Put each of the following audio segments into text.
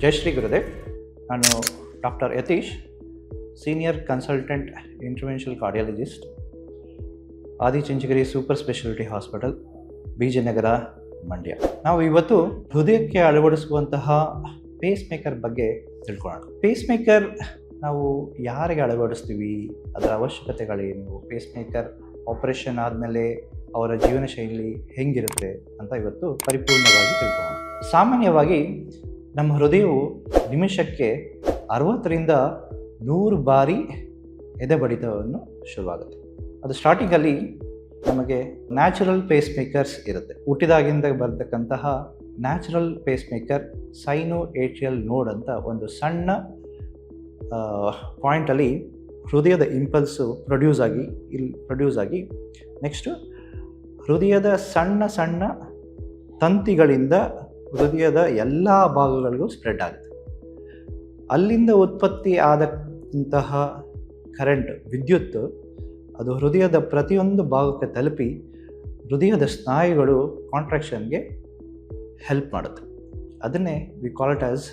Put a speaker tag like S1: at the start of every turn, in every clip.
S1: ಜೈ ಶ್ರೀ ಗುರುದೇವ್. ನಾನು doctor Yatish, senior consultant interventional cardiologist, Adichunchanagiri super speciality hospital, Vijayanagar, Mandya. ನಾವು ಇವತ್ತು ಹೃದಯಕ್ಕೆ ಅಳವಡಿಸುವಂತಹ ಪೇಸ್ ಮೇಕರ್ ಬಗ್ಗೆ ತಿಳ್ಕೊಳ್ಳೋಣ. ಪೇಸ್ ಮೇಕರ್ ನಾವು ಯಾರಿಗೆ ಅಳವಡಿಸ್ತೀವಿ, ಅದರ ಅವಶ್ಯಕತೆಗಳೇನು, ಪೇಸ್ ಮೇಕರ್ ಆಪರೇಷನ್ ಆದಮೇಲೆ ಅವರ ಜೀವನ ಶೈಲಿ ಹೆಂಗಿರುತ್ತೆ ಅಂತ ಇವತ್ತು ಪರಿಪೂರ್ಣವಾಗಿ ತಿಳ್ಕೊಳ್ಳೋಣ. ಸಾಮಾನ್ಯವಾಗಿ ನಮ್ಮ ಹೃದಯವು ನಿಮಿಷಕ್ಕೆ 60ರಿಂದ 100 ಬಾರಿ ಎದೆ ಬಡಿತವನ್ನು ಶುರುವಾಗುತ್ತೆ. ಅದು ಸ್ಟಾರ್ಟಿಂಗಲ್ಲಿ ನಮಗೆ ನ್ಯಾಚುರಲ್ ಪೇಸ್ ಮೇಕರ್ಸ್ ಇರುತ್ತೆ. ಹುಟ್ಟಿದಾಗಿಂದ ಬರ್ತಕ್ಕಂತಹ natural pace maker sino atrial node ಅಂತ ಒಂದು ಸಣ್ಣ ಪಾಯಿಂಟಲ್ಲಿ ಹೃದಯದ ಇಂಪಲ್ಸು ಪ್ರೊಡ್ಯೂಸ್ ಆಗಿ ನೆಕ್ಸ್ಟು ಹೃದಯದ ಸಣ್ಣ ಸಣ್ಣ ತಂತಿಗಳಿಂದ ಹೃದಯದ ಎಲ್ಲ ಭಾಗಗಳಿಗೂ ಸ್ಪ್ರೆಡ್ ಆಗುತ್ತೆ. ಅಲ್ಲಿಂದ ಉತ್ಪತ್ತಿ ಆದಂತಹ ಕರೆಂಟ್, ವಿದ್ಯುತ್, ಅದು ಹೃದಯದ ಪ್ರತಿಯೊಂದು ಭಾಗಕ್ಕೆ ತಲುಪಿ ಹೃದಯದ ಸ್ನಾಯುಗಳು ಕಾಂಟ್ರಾಕ್ಷನ್ಗೆ ಹೆಲ್ಪ್ ಮಾಡುತ್ತೆ. ಅದನ್ನೇ we call it as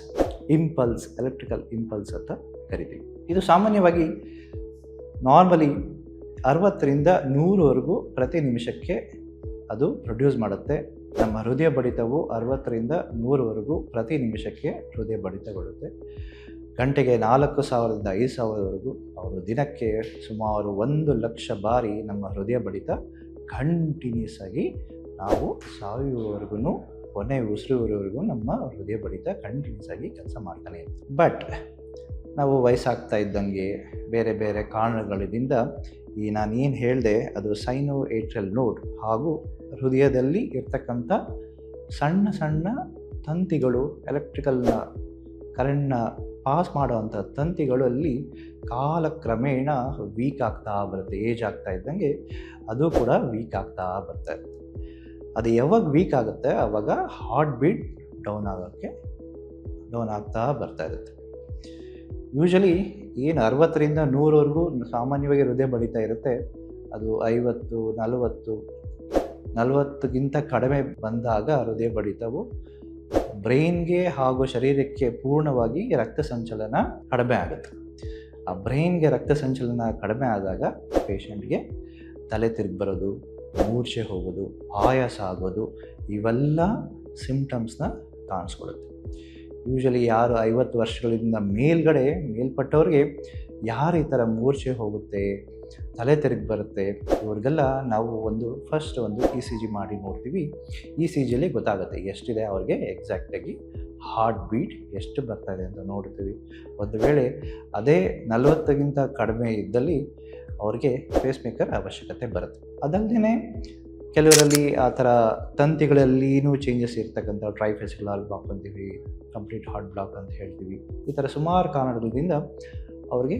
S1: impulse, electrical impulse ಅಂತ ಕರಿತೀವಿ. ಇದು ಸಾಮಾನ್ಯವಾಗಿ ನಾರ್ಮಲಿ 60ರಿಂದ 100ವರೆಗೂ ಪ್ರತಿ ನಿಮಿಷಕ್ಕೆ ಅದು ಪ್ರೊಡ್ಯೂಸ್ ಮಾಡುತ್ತೆ. ನಮ್ಮ ಹೃದಯ ಬಡಿತವು 60ರಿಂದ 100ವರೆಗೂ ಪ್ರತಿ ನಿಮಿಷಕ್ಕೆ ಹೃದಯ ಬಡಿತಗೊಳ್ಳುತ್ತೆ. ಗಂಟೆಗೆ 4,000ರಿಂದ 5,000ವರೆಗೂ, ಅವರು ದಿನಕ್ಕೆ ಸುಮಾರು 1,00,000 ಬಾರಿ ನಮ್ಮ ಹೃದಯ ಬಡಿತ ಕಂಟಿನ್ಯೂಸ್ ಆಗಿ ನಾವು ಸಾಯುವವರೆಗೂ, ಕೊನೆ ಉಸಿರುವರೆಗೂ ನಮ್ಮ ಹೃದಯ ಬಡಿತ ಕಂಟಿನ್ಯೂಸ್ ಆಗಿ ಕೆಲಸ ಮಾಡ್ತಾನೆ ಇರುತ್ತೆ. ಬಟ್ ನಾವು ವಯಸ್ಸಾಗ್ತಾ ಇದ್ದಂಗೆ ಬೇರೆ ಬೇರೆ ಕಾರಣಗಳಿಂದ ನಾನೇನು ಹೇಳಿದೆ ಅದು ಸೈನೋ ಏಟ್ರಿಯಲ್ ನೋಡ್ ಹಾಗೂ ಹೃದಯದಲ್ಲಿ ಇರ್ತಕ್ಕಂಥ ಸಣ್ಣ ಸಣ್ಣ ತಂತಿಗಳು, ಎಲೆಕ್ಟ್ರಿಕಲ್ನ ಕರೆಂಟ್ನ ಪಾಸ್ ಮಾಡುವಂಥ ತಂತಿಗಳಲ್ಲಿ ಕಾಲಕ್ರಮೇಣ ವೀಕ್ ಆಗ್ತಾ ಬರುತ್ತೆ. ಏಜ್ ಆಗ್ತಾ ಇದ್ದಂಗೆ ಅದು ಕೂಡ ವೀಕ್ ಆಗ್ತಾ ಬರುತ್ತೆ. ಅದು ಯಾವಾಗ ವೀಕ್ ಆಗುತ್ತೆ ಆವಾಗ ಹಾರ್ಟ್ ಬೀಟ್ ಡೌನ್ ಆಗ್ತಾ ಬರ್ತಾ ಇರುತ್ತೆ. ಯೂಶಲಿ ಏನು 60ರಿಂದ 100ವರೆಗೂ ಸಾಮಾನ್ಯವಾಗಿ ಹೃದಯ ಬಡಿತಾ ಇರುತ್ತೆ, ಅದು 50, 40ಗಿಂತ ಕಡಿಮೆ ಬಂದಾಗ ಹೃದಯ ಬಡಿತವು ಬ್ರೈನ್ಗೆ ಹಾಗೂ ಶರೀರಕ್ಕೆ ಪೂರ್ಣವಾಗಿ ರಕ್ತ ಸಂಚಲನ ಕಡಿಮೆ ಆಗುತ್ತೆ. ಆ ಬ್ರೈನ್ಗೆ ರಕ್ತ ಸಂಚಲನ ಕಡಿಮೆ ಆದಾಗ ಪೇಷಂಟ್ಗೆ ತಲೆ ತಿರುಗಿ ಬರೋದು, ಮೂರ್ಛೆ ಹೋಗೋದು, ಆಯಾಸ ಆಗೋದು, ಇವೆಲ್ಲ ಸಿಂಪ್ಟಮ್ಸ್ನ ಕಾಣಿಸ್ಕೊಳ್ಳುತ್ತೆ. ಯೂಶಲಿ ಯಾರು 50 ವರ್ಷಗಳಿಂದ ಮೇಲ್ಪಟ್ಟವ್ರಿಗೆ ಯಾರು ಈ ಥರ ಮೂರ್ಛೆ ಹೋಗುತ್ತೆ, ತಲೆ ತಿರುಗಿ ಬರುತ್ತೆ, ಇವ್ರಿಗೆಲ್ಲ ನಾವು ಫಸ್ಟ್ ECG ಮಾಡಿ ನೋಡ್ತೀವಿ. ECGಯಲ್ಲಿ ಗೊತ್ತಾಗುತ್ತೆ ಎಷ್ಟಿದೆ ಅವ್ರಿಗೆ ಎಕ್ಸಾಕ್ಟಾಗಿ ಹಾರ್ಟ್ ಬೀಟ್ ಎಷ್ಟು ಬರ್ತಾ ಇದೆ ಅಂತ ನೋಡ್ತೀವಿ. ಒಂದು ವೇಳೆ ಅದೇ 40ಗಿಂತ ಕಡಿಮೆ ಇದ್ದಲ್ಲಿ ಅವ್ರಿಗೆ ಪೇಸ್ ಮೇಕರ್ ಅವಶ್ಯಕತೆ ಬರುತ್ತೆ. ಅದಲ್ಲದೆ ಕೆಲವರಲ್ಲಿ ಆ ಥರ ತಂತಿಗಳಲ್ಲಿನೂ ಚೇಂಜಸ್ ಇರ್ತಕ್ಕಂಥ ಟ್ರೈಫೆಸಿಕ್ಯುಲರ್ ಬ್ಲಾಕ್ ಅಂತೀವಿ, ಕಂಪ್ಲೀಟ್ ಹಾರ್ಟ್ ಬ್ಲಾಕ್ ಅಂತ ಹೇಳ್ತೀವಿ. ಈ ಥರ ಸುಮಾರು ಕಾರಣಗಳಿಂದ ಅವ್ರಿಗೆ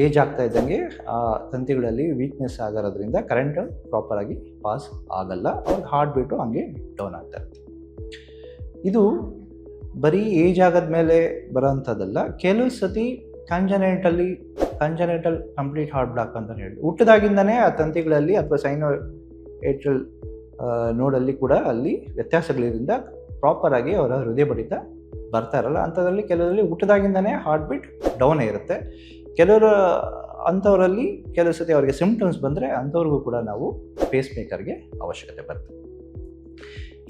S1: ಏಜ್ ಆಗ್ತಾ ಇದ್ದಂಗೆ ಆ ತಂತಿಗಳಲ್ಲಿ ವೀಕ್ನೆಸ್ ಆಗಿರೋದ್ರಿಂದ ಕರೆಂಟ್ ಪ್ರಾಪರಾಗಿ ಪಾಸ್ ಆಗಲ್ಲ, ಅವ್ರಿಗೆ ಹಾರ್ಟ್ ಬೀಟು ಹಂಗೆ ಡೌನ್ ಆಗ್ತಾ ಇರುತ್ತೆ. ಇದು ಬರೀ ಏಜ್ ಆಗೋದ್ಮೇಲೆ ಬರೋಂಥದ್ದಲ್ಲ. ಕೆಲವು ಸತಿ ಕಂಜನೈಟಲ್ ಕಂಪ್ಲೀಟ್ ಹಾರ್ಟ್ ಬ್ಲಾಕ್ ಅಂತ ಹೇಳಿ ಹುಟ್ಟಿದಾಗಿಂದನೇ ಆ ತಂತಿಗಳಲ್ಲಿ ಅಥವಾ ಸೈನೋ ಏಟ್ರಿಯಲ್ ನೋಡಲ್ಲಿ ಕೂಡ ಅಲ್ಲಿ ವ್ಯತ್ಯಾಸಗಳಿಂದ ಪ್ರಾಪರಾಗಿ ಅವರ ಹೃದಯ ಬಡಿತ ಬರ್ತಾ ಇರಲ್ಲ. ಅಂಥದ್ರಲ್ಲಿ ಕೆಲವರಲ್ಲಿ ಹುಟ್ಟಿದಾಗಿಂದನೇ ಹಾರ್ಟ್ ಬೀಟ್ ಡೌನೇ ಇರುತ್ತೆ. ಅಂಥವರಲ್ಲಿ ಕೆಲವು ಸತಿ ಅವರಿಗೆ ಸಿಂಪ್ಟಮ್ಸ್ ಬಂದರೆ ಅಂಥವ್ರಿಗೂ ಕೂಡ ನಾವು ಪೇಸ್ ಮೇಕರ್ಗೆ ಅವಶ್ಯಕತೆ ಬರುತ್ತೆ.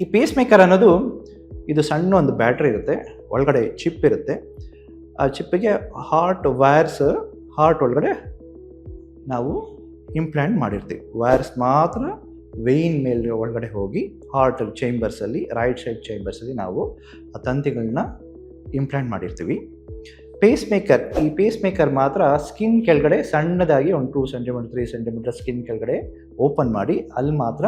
S1: ಈ ಪೇಸ್ ಮೇಕರ್ ಅನ್ನೋದು ಇದು ಸಣ್ಣ ಒಂದು ಬ್ಯಾಟ್ರಿ ಇರುತ್ತೆ, ಒಳಗಡೆ ಚಿಪ್ ಇರುತ್ತೆ. ಆ ಚಿಪ್ಪಿಗೆ ಹಾರ್ಟ್ ಒಳಗಡೆ ನಾವು ಇಂಪ್ಲಾಂಟ್ ಮಾಡಿರ್ತೀವಿ. ವೈರ್ಸ್ ಮಾತ್ರ ವೇಯ್ನ್ ಮೇಲೆ ಒಳಗಡೆ ಹೋಗಿ ಹಾರ್ಟ್ ಚೇಂಬರ್ಸಲ್ಲಿ, ರೈಟ್ ಸೈಡ್ ಚೇಂಬರ್ಸಲ್ಲಿ ನಾವು ಆ ತಂತಿಗಳನ್ನ ಇಂಪ್ಲಾಂಟ್ ಮಾಡಿರ್ತೀವಿ. ಈ ಪೇಸ್ ಮೇಕರ್ ಮಾತ್ರ ಸ್ಕಿನ್ ಕೆಳಗಡೆ ಸಣ್ಣದಾಗಿ ಒಂದು 2 ಸೆಂಟಿಮೀಟರ್ 3 ಸೆಂಟಿಮೀಟರ್ ಸ್ಕಿನ್ ಕೆಳಗಡೆ ಓಪನ್ ಮಾಡಿ ಅಲ್ಲಿ ಮಾತ್ರ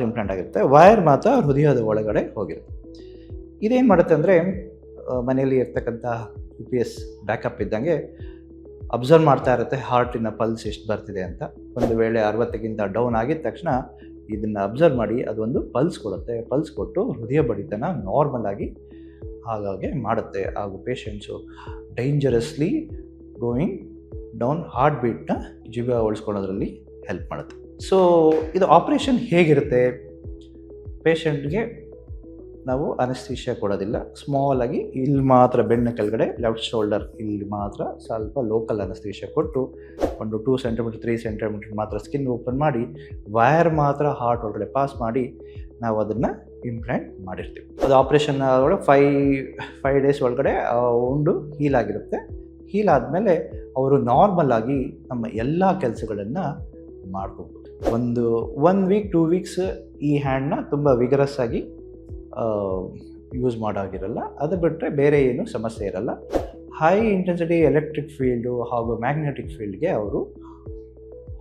S1: ಇಂಪ್ಲಾಂಟ್ ಆಗಿರುತ್ತೆ. ವೈರ್ ಮಾತ್ರ ಹೃದಯದ ಒಳಗಡೆ ಹೋಗಿರುತ್ತೆ. ಇದೇನು ಮಾಡುತ್ತೆ ಅಂದರೆ ಮನೆಯಲ್ಲಿ ಇರ್ತಕ್ಕಂಥ UPS ಬ್ಯಾಕಪ್ ಇದ್ದಂಗೆ ಅಬ್ಸರ್ವ್ ಮಾಡ್ತಾ ಇರುತ್ತೆ ಹಾರ್ಟಿನ ಪಲ್ಸ್ ಎಷ್ಟು ಬರ್ತಿದೆ ಅಂತ. ಒಂದು ವೇಳೆ 60ಗಿಂತ ಡೌನ್ ಆಗಿದ ತಕ್ಷಣ ಇದನ್ನು ಅಬ್ಸರ್ವ್ ಮಾಡಿ ಅದೊಂದು ಪಲ್ಸ್ ಕೊಡುತ್ತೆ. ಪಲ್ಸ್ ಕೊಟ್ಟು ಹೃದಯ ಬಡಿತನ ನಾರ್ಮಲ್ ಆಗಿ ಹಾಗಾಗಿ ಮಾಡುತ್ತೆ. ಹಾಗೂ patients dangerously going down heart ಬೀಟ್ನ ಜೀವ ಉಳಿಸ್ಕೊಳ್ಳೋದ್ರಲ್ಲಿ ಹೆಲ್ಪ್ ಮಾಡುತ್ತೆ. ಸೊ ಇದು ಆಪ್ರೇಷನ್ ಹೇಗಿರುತ್ತೆ? ಪೇಷಂಟ್ಗೆ ನಾವು ಅನಸ್ತೇಷಿಯಾ ಕೊಡೋದಿಲ್ಲ. ಸ್ಮಾಲ್ ಆಗಿ ಇಲ್ಲಿ ಮಾತ್ರ ಬೆನ್ನ ಕೆಳಗಡೆ ಲೆಫ್ಟ್ ಶೋಲ್ಡರ್ ಇಲ್ಲಿ ಮಾತ್ರ ಸ್ವಲ್ಪ ಲೋಕಲ್ ಅನಸ್ತೇಷಿಯಾ ಕೊಟ್ಟು ಒಂದು 2 ಸೆಂಟಿಮೀಟರ್ 3 ಸೆಂಟಿಮೀಟರ್ ಮಾತ್ರ ಸ್ಕಿನ್ ಓಪನ್ ಮಾಡಿ ವೈರ್ ಮಾತ್ರ ಹಾರ್ಟ್ ಒಳಗಡೆ ಪಾಸ್ ಮಾಡಿ ನಾವು ಅದನ್ನು ಇಂಪ್ಲಾಂಟ್ ಮಾಡಿರ್ತೀವಿ. ಅದು ಆಪ್ರೇಷನ್ ಒಳಗೆ 5 ಡೇಸ್ ಒಳಗಡೆ ಉಂಡು ಹೀಲ್ ಆಗಿರುತ್ತೆ. ಹೀಲ್ ಆದಮೇಲೆ ಅವರು ನಾರ್ಮಲ್ ಆಗಿ ನಮ್ಮ ಎಲ್ಲ ಕೆಲಸಗಳನ್ನು ಮಾಡ್ಬೋದು. ಒಂದು 1 ವೀಕ್ 2 ವೀಕ್ಸ್ ಈ ಹ್ಯಾಂಡ್ನ ತುಂಬ ವಿಗರಸ್ ಆಗಿ ಯೂಸ್ ಮಾಡೋಗಿರಲ್ಲ. ಅದು ಬಿಟ್ಟರೆ ಬೇರೆ ಏನು ಸಮಸ್ಯೆ ಇರಲ್ಲ. ಹೈ ಇಂಟೆನ್ಸಿಟಿ ಎಲೆಕ್ಟ್ರಿಕ್ ಫೀಲ್ಡು ಹಾಗೂ ಮ್ಯಾಗ್ನೆಟಿಕ್ ಫೀಲ್ಡ್ಗೆ ಅವರು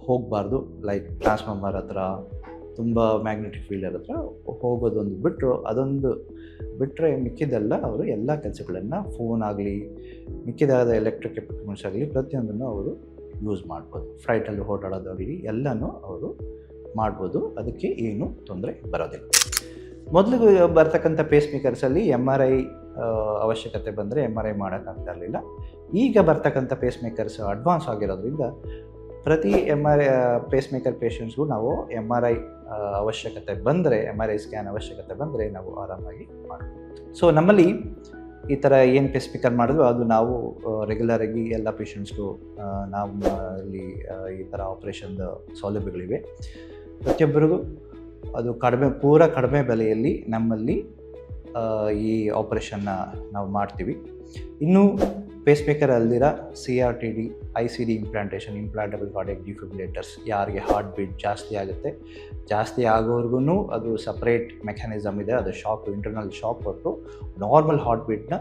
S1: ಹೋಗಬಾರ್ದು. ಲೈಕ್ ಟ್ರಾನ್ಸ್ಫಾರ್ಮರ್ ಹತ್ರ ತುಂಬ ಮ್ಯಾಗ್ನೆಟಿಕ್ ಫೀಲ್ಡ್ ಹತ್ರ ಹೋಗೋದೊಂದು ಬಿಟ್ಟರು, ಅದೊಂದು ಬಿಟ್ಟರೆ ಮಿಕ್ಕಿದೆಲ್ಲ ಅವರು ಎಲ್ಲ ಕೆಲಸಗಳನ್ನು ಫೋನ್ ಆಗಲಿ ಮಿಕ್ಕಿದಾದ ಎಲೆಕ್ಟ್ರಿಕ್ ಎಕ್ವಿಪ್ಮೆಂಟ್ಸ್ ಆಗಲಿ ಪ್ರತಿಯೊಂದನ್ನು ಅವರು ಯೂಸ್ ಮಾಡ್ಬೋದು. ಫ್ಲೈಟಲ್ಲಿ ಓಡಾಡೋದಾಗಲಿ ಎಲ್ಲನೂ ಅವರು ಮಾಡ್ಬೋದು. ಅದಕ್ಕೆ ಏನೂ ತೊಂದರೆ ಬರೋದಿಲ್ಲ. ಮೊದಲು ಬರ್ತಕ್ಕಂಥ ಪೇಸ್ ಮೇಕರ್ಸಲ್ಲಿ MRI ಅವಶ್ಯಕತೆ ಬಂದರೆ MRI ಮಾಡೋಕ್ಕಾಗ್ತಾ ಇರಲಿಲ್ಲ. ಈಗ ಬರ್ತಕ್ಕಂಥ ಪೇಸ್ ಮೇಕರ್ಸ್ ಅಡ್ವಾನ್ಸ್ ಆಗಿರೋದ್ರಿಂದ ಪ್ರತಿ ಪೇಸ್ ಮೇಕರ್ ಪೇಷಂಟ್ಸ್ಗೂ ನಾವು MRI ಅವಶ್ಯಕತೆ ಬಂದರೆ MRI ಸ್ಕ್ಯಾನ್ ಅವಶ್ಯಕತೆ ಬಂದರೆ ನಾವು ಆರಾಮಾಗಿ ಮಾಡ್ಬೋದು. ಸೊ ನಮ್ಮಲ್ಲಿ ಈ ಥರ ಏನು ಪೇಸ್ ಮೇಕರ್ ಮಾಡಿದ್ವು ಅದು ನಾವು ರೆಗ್ಯುಲರಾಗಿ ಎಲ್ಲ ಪೇಷಂಟ್ಸ್ಗೂ ನಮ್ಮಲ್ಲಿ ಈ ಥರ ಆಪ್ರೇಷನ್ದು ಸೌಲಭ್ಯಗಳಿವೆ. ಪ್ರತಿಯೊಬ್ಬರಿಗೂ ಅದು ಕಡಿಮೆ ಬೆಲೆಯಲ್ಲಿ ನಮ್ಮಲ್ಲಿ ಈ ಆಪ್ರೇಷನ್ನ ನಾವು ಮಾಡ್ತೀವಿ. ಇನ್ನೂ ಪೇಸ್ ಮೇಕರ್ ಅಲ್ದಿರ CRTD ICD implantation implantable cardiac defibrillators ಯಾರಿಗೆ ಹಾರ್ಟ್ ಬೀಟ್ ಜಾಸ್ತಿ ಆಗುತ್ತೆ, ಜಾಸ್ತಿ ಆಗೋರ್ಗು ಅದು ಸಪ್ರೇಟ್ ಮೆಕ್ಯಾನಿಸಮ್ ಇದೆ. ಅದು ಇಂಟರ್ನಲ್ ಶಾಕ್ ಕೊಟ್ಟು ನಾರ್ಮಲ್ ಹಾರ್ಟ್ ಬೀಟ್ನ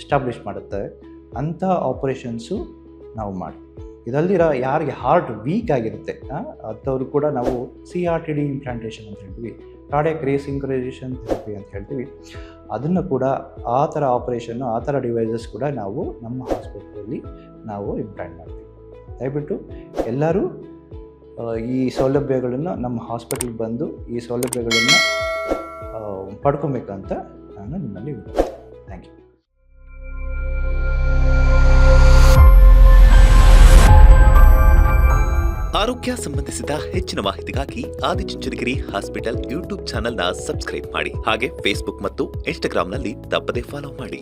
S1: ಎಸ್ಟಾಬ್ಲಿಷ್ ಮಾಡುತ್ತೆ. ಅಂಥ ಆಪ್ರೇಷನ್ಸು ನಾವು ಮಾಡ್ತೀವಿ. ಇದಲ್ದಿರ ಯಾರಿಗೆ ಹಾರ್ಟ್ ವೀಕ್ ಆಗಿರುತ್ತೆ ಅಂಥವ್ರು ಕೂಡ ನಾವು CRTD ಇಂಪ್ಲಾಂಟೇಷನ್ ಅಂತ ಹೇಳ್ತೀವಿ, ಕಾರ್ಡಿಯಾಕ್ ರೀಸಿಂಕ್ರೈಸೇಷನ್ ಥೆರಪಿ ಅಂತ ಹೇಳ್ತೀವಿ. ಅದನ್ನು ಕೂಡ ಆ ಥರ ಆಪ್ರೇಷನ್ನು ಆ ಥರ ಡಿವೈಸಸ್ ಕೂಡ ನಾವು ನಮ್ಮ ಹಾಸ್ಪಿಟಲಲ್ಲಿ ನಾವು ಇಂಪ್ಲಾಂಟ್ ಮಾಡ್ತೀವಿ. ದಯವಿಟ್ಟು ಎಲ್ಲರೂ ಈ ಸೌಲಭ್ಯಗಳನ್ನು ನಮ್ಮ ಹಾಸ್ಪಿಟಲ್ಗೆ ಬಂದು ಈ ಸೌಲಭ್ಯಗಳನ್ನು ಪಡ್ಕೊಬೇಕಂತ ನಾನು ನಿಮ್ಮಲ್ಲಿ ವಿನಂತಿ. Thank you.
S2: ಆರೋಗ್ಯ ಸಂಬಂಧಿಸಿದ ಹೆಚ್ಚಿನ ಮಾಹಿತಿಗಾಗಿ ಆದಿಚುಂಚನಗಿರಿ ಹಾಸ್ಪಿಟಲ್ ಯೂಟ್ಯೂಬ್ ಚಾನೆಲ್ನ ಸಬ್ಸ್ಕ್ರೈಬ್ ಮಾಡಿ. ಹಾಗೆ ಫೇಸ್ಬುಕ್ ಮತ್ತು ಇನ್ಸ್ಟಾಗ್ರಾಂನಲ್ಲಿ ತಪ್ಪದೇ ಫಾಲೋ ಮಾಡಿ.